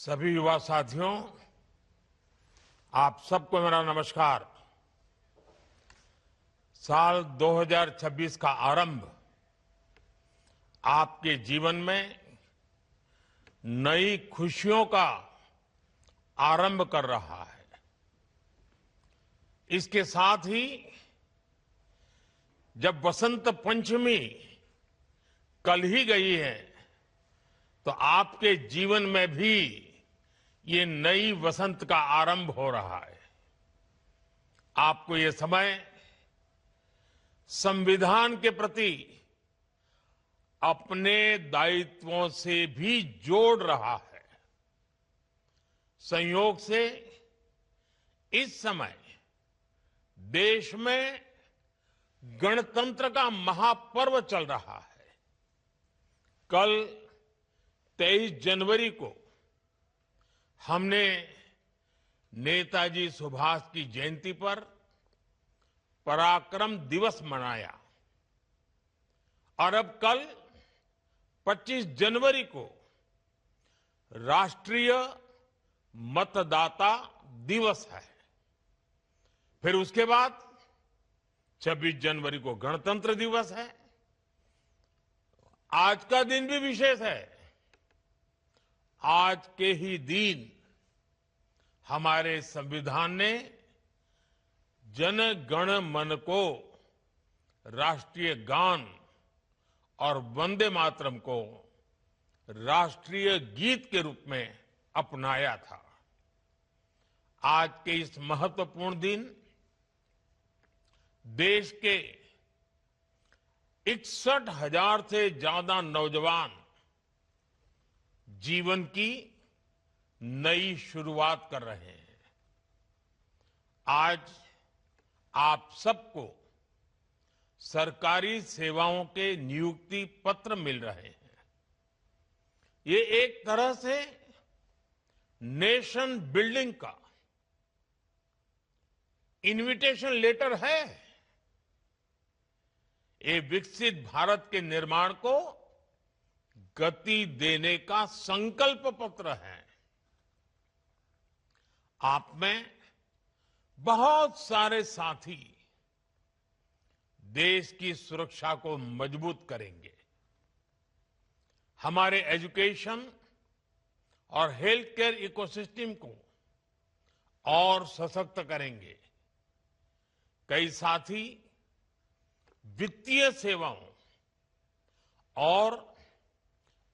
सभी युवा साथियों, आप सबको मेरा नमस्कार। साल 2026 का आरंभ आपके जीवन में नई खुशियों का आरंभ कर रहा है। इसके साथ ही जब बसंत पंचमी कल ही गई है, तो आपके जीवन में भी ये नई वसंत का आरंभ हो रहा है। आपको ये समय संविधान के प्रति अपने दायित्वों से भी जोड़ रहा है। संयोग से इस समय देश में गणतंत्र का महापर्व चल रहा है। कल 23 जनवरी को हमने नेताजी सुभाष की जयंती पर पराक्रम दिवस मनाया और अब कल 25 जनवरी को राष्ट्रीय मतदाता दिवस है। फिर उसके बाद 26 जनवरी को गणतंत्र दिवस है। आज का दिन भी विशेष है। आज के ही दिन हमारे संविधान ने जन गण मन को राष्ट्रीय गान और वंदे मातरम को राष्ट्रीय गीत के रूप में अपनाया था। आज के इस महत्वपूर्ण दिन देश के 61,000 से ज्यादा नौजवान जीवन की नई शुरुआत कर रहे हैं। आज आप सबको सरकारी सेवाओं के नियुक्ति पत्र मिल रहे हैं। ये एक तरह से नेशन बिल्डिंग का इनविटेशन लेटर है। ये विकसित भारत के निर्माण को गति देने का संकल्प पत्र है। आप में बहुत सारे साथी देश की सुरक्षा को मजबूत करेंगे, हमारे एजुकेशन और हेल्थ केयर इकोसिस्टम को और सशक्त करेंगे। कई साथी वित्तीय सेवाओं और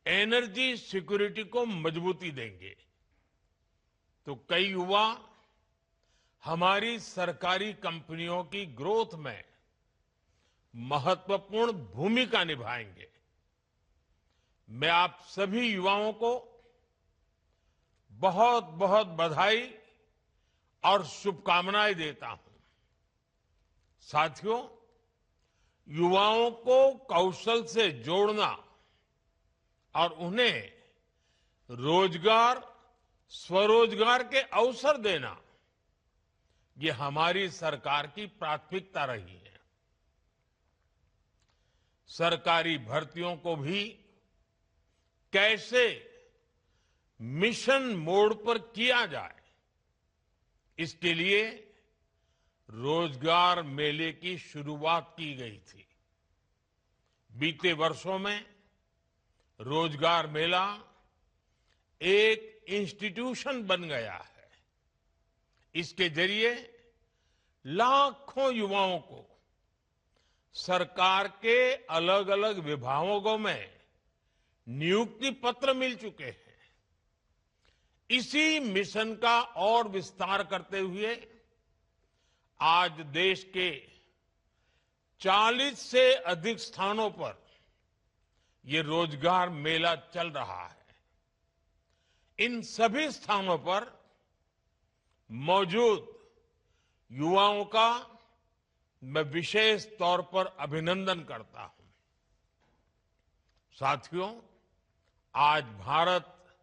एनर्जी सिक्योरिटी को मजबूती देंगे, तो कई युवा हमारी सरकारी कंपनियों की ग्रोथ में महत्वपूर्ण भूमिका निभाएंगे। मैं आप सभी युवाओं को बहुत बहुत बधाई और शुभकामनाएं देता हूं। साथियों, युवाओं को कौशल से जोड़ना और उन्हें रोजगार, स्वरोजगार के अवसर देना, ये हमारी सरकार की प्राथमिकता रही है। सरकारी भर्तियों को भी कैसे मिशन मोड पर किया जाए, इसके लिए रोजगार मेले की शुरुआत की गई थी। बीते वर्षों में रोजगार मेला एक इंस्टीट्यूशन बन गया है। इसके जरिए लाखों युवाओं को सरकार के अलग अलग विभागों में नियुक्ति पत्र मिल चुके हैं। इसी मिशन का और विस्तार करते हुए आज देश के 40 से अधिक स्थानों पर ये रोजगार मेला चल रहा है। इन सभी स्थानों पर मौजूद युवाओं का मैं विशेष तौर पर अभिनंदन करता हूं। साथियों, आज भारत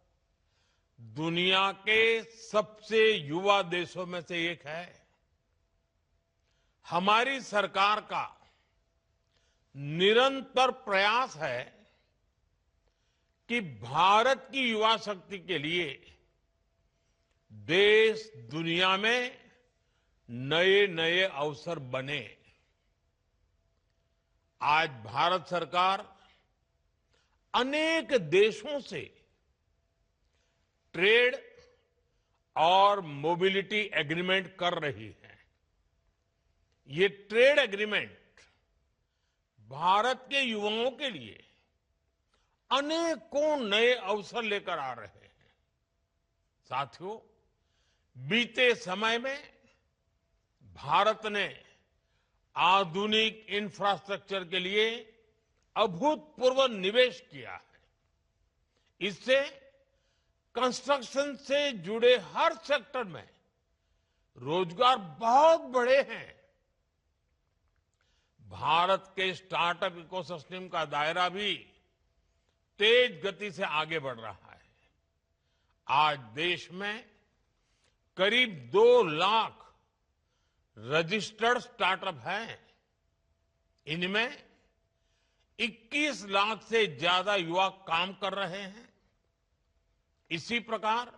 दुनिया के सबसे युवा देशों में से एक है। हमारी सरकार का निरंतर प्रयास है कि भारत की युवा शक्ति के लिए देश दुनिया में नए नए अवसर बने। आज भारत सरकार अनेक देशों से ट्रेड और मोबिलिटी एग्रीमेंट कर रही है। ये ट्रेड एग्रीमेंट भारत के युवाओं के लिए अनेकों नए अवसर लेकर आ रहे हैं। साथियों, बीते समय में भारत ने आधुनिक इंफ्रास्ट्रक्चर के लिए अभूतपूर्व निवेश किया है। इससे कंस्ट्रक्शन से जुड़े हर सेक्टर में रोजगार बहुत बढ़े हैं। भारत के स्टार्टअप इकोसिस्टम का दायरा भी तेज गति से आगे बढ़ रहा है। आज देश में करीब 2 लाख रजिस्टर्ड स्टार्टअप हैं। इनमें 21 लाख से ज्यादा युवा काम कर रहे हैं। इसी प्रकार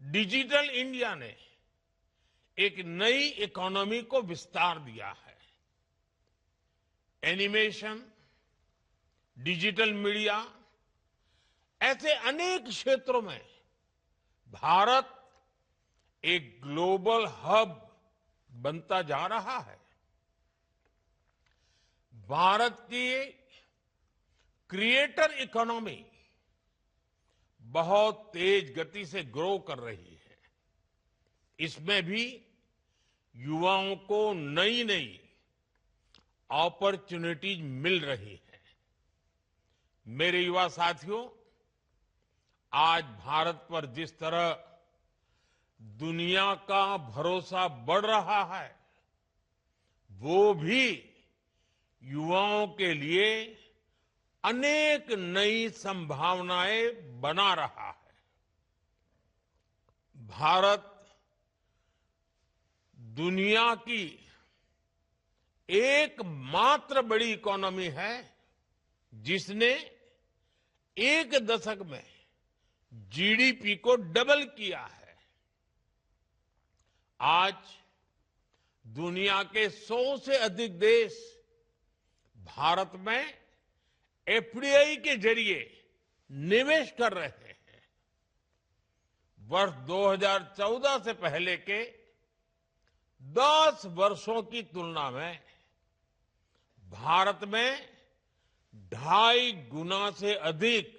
डिजिटल इंडिया ने एक नई इकोनॉमी को विस्तार दिया है। एनिमेशन, डिजिटल मीडिया, ऐसे अनेक क्षेत्रों में भारत एक ग्लोबल हब बनता जा रहा है। भारत की क्रिएटर इकोनॉमी बहुत तेज गति से ग्रो कर रही है। इसमें भी युवाओं को नई नई अपॉर्चुनिटीज मिल रही है। मेरे युवा साथियों, आज भारत पर जिस तरह दुनिया का भरोसा बढ़ रहा है, वो भी युवाओं के लिए अनेक नई संभावनाएं बना रहा है। भारत दुनिया की एकमात्र बड़ी इकोनॉमी है जिसने एक दशक में जीडीपी को डबल किया है। आज दुनिया के 100 से अधिक देश भारत में एफडीआई के जरिए निवेश कर रहे हैं। वर्ष 2014 से पहले के 10 वर्षों की तुलना में भारत में 2.5 गुना से अधिक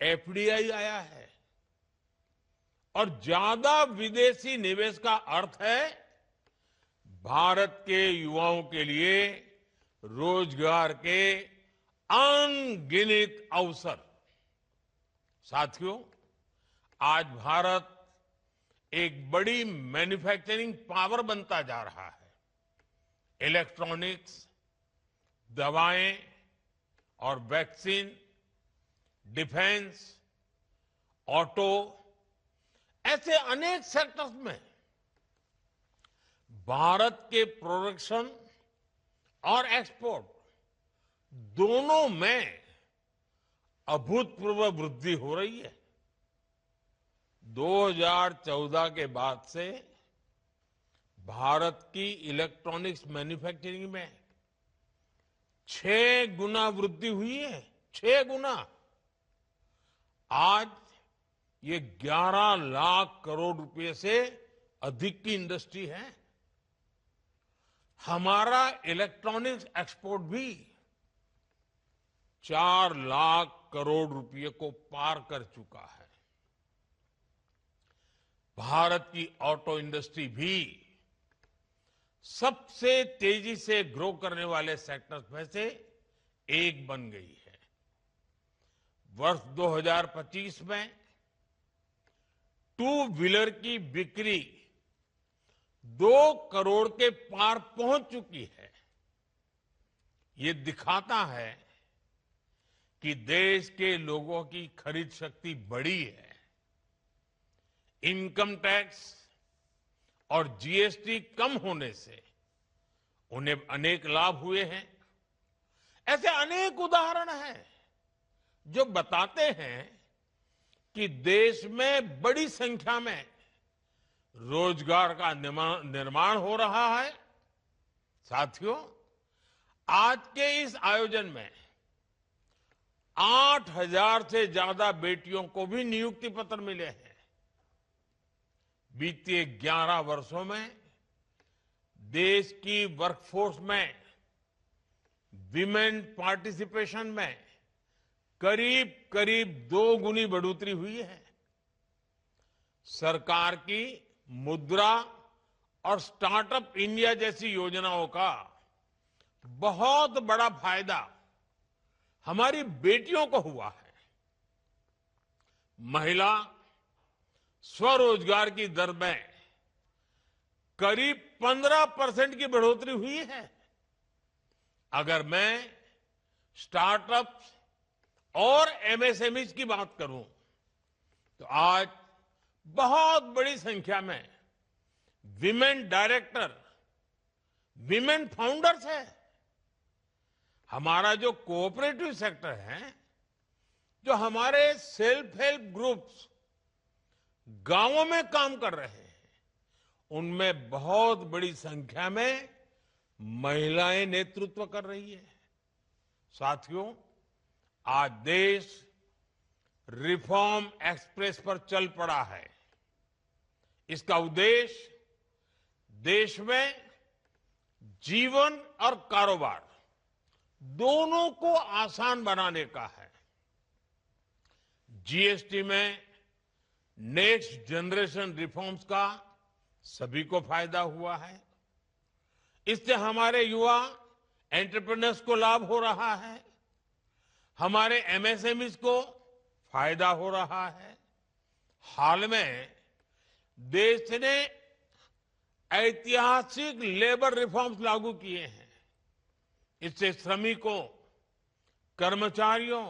एफडीआई आया है। और ज्यादा विदेशी निवेश का अर्थ है भारत के युवाओं के लिए रोजगार के अनगिनत अवसर। साथियों, आज भारत एक बड़ी मैन्युफैक्चरिंग पावर बनता जा रहा है। इलेक्ट्रॉनिक्स, दवाएं और वैक्सीन, डिफेंस, ऑटो, ऐसे अनेक सेक्टर्स में भारत के प्रोडक्शन और एक्सपोर्ट दोनों में अभूतपूर्व वृद्धि हो रही है। 2014 के बाद से भारत की इलेक्ट्रॉनिक्स मैन्युफैक्चरिंग में 6 गुना वृद्धि हुई है। 6 गुना। आज ये 11 लाख करोड़ रुपए से अधिक की इंडस्ट्री है। हमारा इलेक्ट्रॉनिक्स एक्सपोर्ट भी 4 लाख करोड़ रुपए को पार कर चुका है। भारत की ऑटो इंडस्ट्री भी सबसे तेजी से ग्रो करने वाले सेक्टर्स में से एक बन गई है। वर्ष 2025 में 2 व्हीलर की बिक्री 2 करोड़ के पार पहुंच चुकी है। ये दिखाता है कि देश के लोगों की खरीद शक्ति बढ़ी है। इनकम टैक्स और जीएसटी कम होने से उन्हें अनेक लाभ हुए हैं। ऐसे अनेक उदाहरण हैं जो बताते हैं कि देश में बड़ी संख्या में रोजगार का निर्माण हो रहा है। साथियों, आज के इस आयोजन में 8,000 से ज्यादा बेटियों को भी नियुक्ति पत्र मिले हैं। बीते 11 वर्षों में देश की वर्कफोर्स में विमेन पार्टिसिपेशन में करीब करीब 2 गुनी बढ़ोतरी हुई है। सरकार की मुद्रा और स्टार्टअप इंडिया जैसी योजनाओं का बहुत बड़ा फायदा हमारी बेटियों को हुआ है। महिला स्वरोजगार की दर में करीब 15% की बढ़ोतरी हुई है। अगर मैं स्टार्टअप्स और एमएसएमई की बात करूं तो आज बहुत बड़ी संख्या में विमेन डायरेक्टर, विमेन फाउंडर्स है। हमारा जो कोऑपरेटिव सेक्टर है, जो हमारे सेल्फ हेल्प ग्रुप्स गांवों में काम कर रहे हैं, उनमें बहुत बड़ी संख्या में महिलाएं नेतृत्व कर रही है। साथियों, आज देश रिफॉर्म एक्सप्रेस पर चल पड़ा है। इसका उद्देश्य देश में जीवन और कारोबार दोनों को आसान बनाने का है। जीएसटी में नेक्स्ट जनरेशन रिफॉर्म्स का सभी को फायदा हुआ है। इससे हमारे युवा एंटरप्रेन्योर्स को लाभ हो रहा है, हमारे एमएसएमईज को फायदा हो रहा है। हाल में देश ने ऐतिहासिक लेबर रिफॉर्म्स लागू किए हैं। इससे श्रमिकों, कर्मचारियों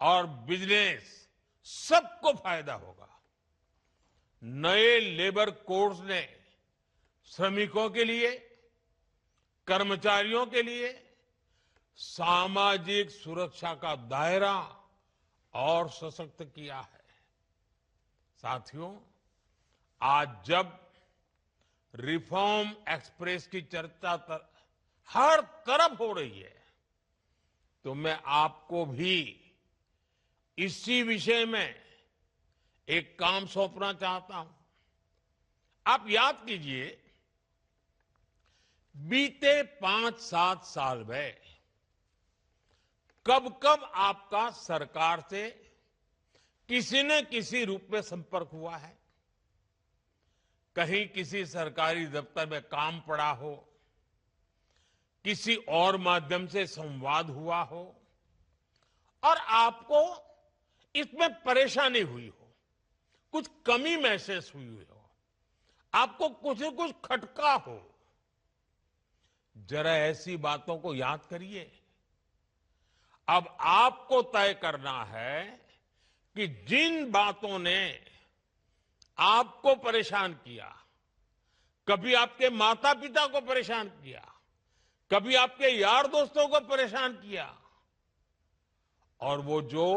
और बिजनेस सबको फायदा होगा। नए लेबर कोड्स ने श्रमिकों के लिए, कर्मचारियों के लिए सामाजिक सुरक्षा का दायरा और सशक्त किया है। साथियों, आज जब रिफॉर्म एक्सप्रेस की चर्चा हर तरफ हो रही है, तो मैं आपको भी इसी विषय में एक काम सौंपना चाहता हूं। आप याद कीजिए, बीते 5-7 साल में कब कब आपका सरकार से किसी न किसी रूप में संपर्क हुआ है। कहीं किसी सरकारी दफ्तर में काम पड़ा हो, किसी और माध्यम से संवाद हुआ हो और आपको इसमें परेशानी हुई हो, कुछ कमी महसूस हुई हो, आपको कुछ न कुछ खटका हो। जरा ऐसी बातों को याद करिए। अब आपको तय करना है कि जिन बातों ने आपको परेशान किया, कभी आपके माता पिता को परेशान किया, कभी आपके यार दोस्तों को परेशान किया, और वो जो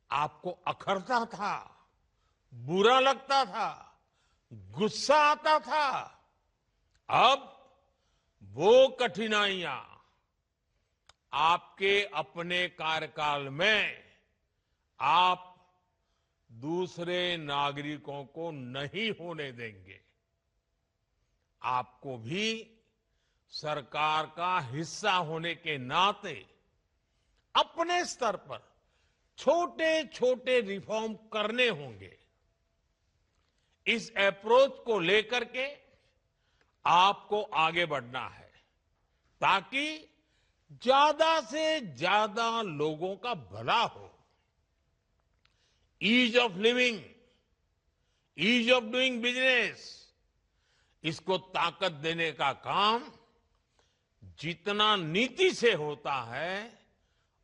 आपको अखरता था, बुरा लगता था, गुस्सा आता था, अब वो कठिनाइयां आपके अपने कार्यकाल में आप दूसरे नागरिकों को नहीं होने देंगे। आपको भी सरकार का हिस्सा होने के नाते अपने स्तर पर छोटे छोटे रिफॉर्म करने होंगे। इस अप्रोच को लेकर के आपको आगे बढ़ना है, ताकि ज्यादा से ज्यादा लोगों का भला हो। Ease of living, ease of doing business, इसको ताकत देने का काम जितना नीति से होता है,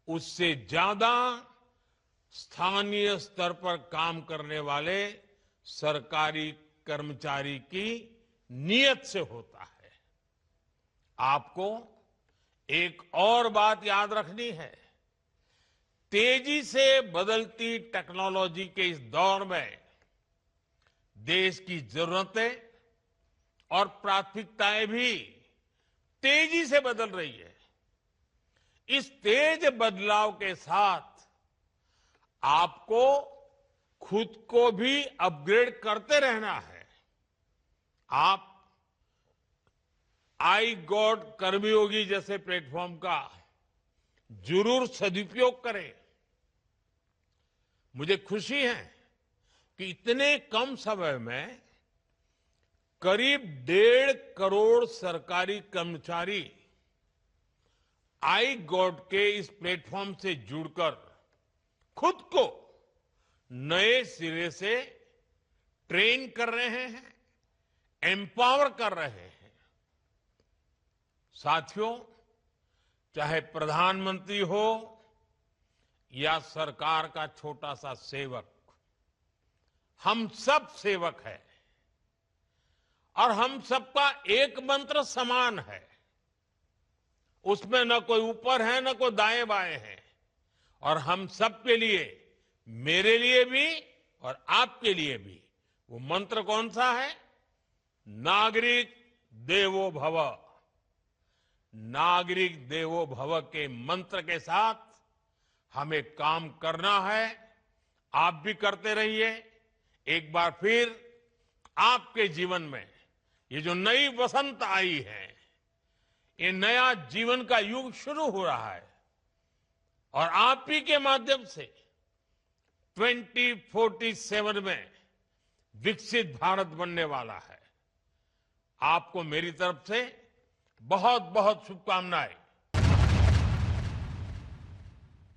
उससे ज्यादा स्थानीय स्तर पर काम करने वाले सरकारी कर्मचारी की नियत से होता है। आपको एक और बात याद रखनी है। तेजी से बदलती टेक्नोलॉजी के इस दौर में देश की जरूरतें और प्राथमिकताएं भी तेजी से बदल रही है। इस तेज बदलाव के साथ आपको खुद को भी अपग्रेड करते रहना है। आप आई गॉट कर्मयोगी जैसे प्लेटफॉर्म का जरूर सदुपयोग करें। मुझे खुशी है कि इतने कम समय में करीब 1.5 करोड़ सरकारी कर्मचारी आई गॉड के इस प्लेटफॉर्म से जुड़कर खुद को नए सिरे से ट्रेन कर रहे हैं, एम्पावर कर रहे हैं। साथियों, चाहे प्रधानमंत्री हो या सरकार का छोटा सा सेवक, हम सब सेवक हैं और हम सबका एक मंत्र समान है। उसमें न कोई ऊपर है न कोई दाएं बाएं है। और हम सबके लिए, मेरे लिए भी और आपके लिए भी, वो मंत्र कौन सा है? नागरिक देवो भव। नागरिक देवो भव के मंत्र के साथ हमें काम करना है। आप भी करते रहिए। एक बार फिर आपके जीवन में ये जो नई वसंत आई है, ये नया जीवन का युग शुरू हो रहा है और आप ही के माध्यम से 2047 में विकसित भारत बनने वाला है। आपको मेरी तरफ से बहुत बहुत शुभकामनाएं।